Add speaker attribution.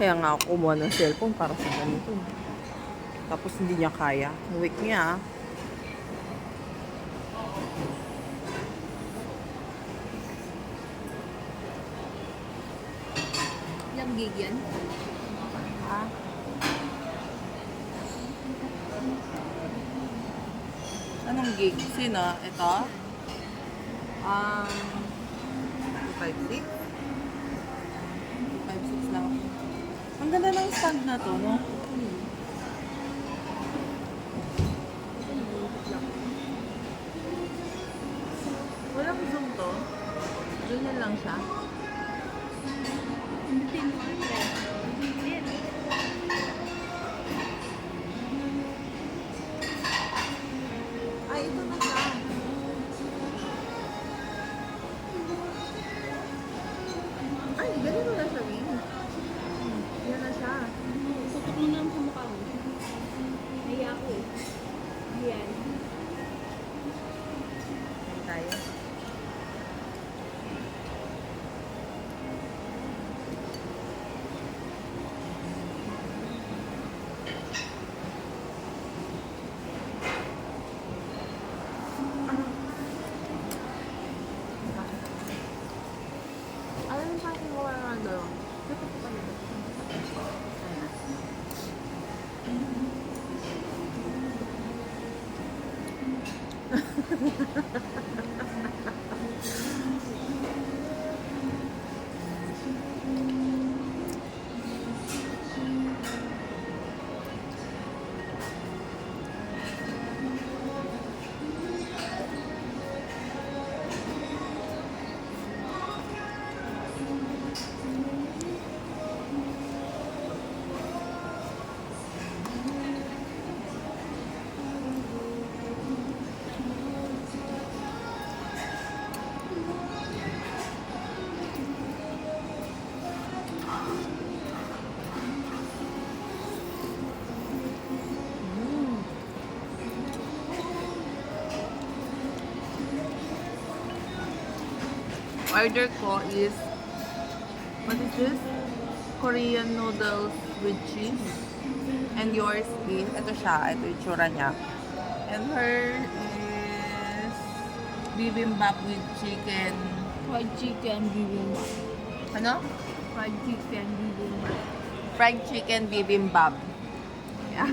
Speaker 1: Kaya nga ako kumuha ng cellphone para sa ganito. Tapos hindi niya kaya. Weak niya.
Speaker 2: Ilang gig yan?
Speaker 1: Ha? Anong gig? Sino? Ito? 256? 256 lang. Ang ganda ng stand na to, no? Walang zoom to. Ganyan lang siya.
Speaker 2: Hindi mo
Speaker 1: Ay, ito na siya. Ay, ganito na siya, Win. Yan na siya.
Speaker 2: Tutok mo lang sa mukha mo. Naiya ako eh. Ayan.
Speaker 1: Ayan tayo. Alam mo sa akin ko wala nga doon. Order ko is, what is this? Korean noodles with cheese. And yours is, ito siya, ito yung tsura niya. And her is bibimbap with chicken.
Speaker 2: Fried chicken bibimbap.
Speaker 1: Ano?
Speaker 2: Fried chicken bibimbap.
Speaker 1: Fried chicken bibimbap. Yeah.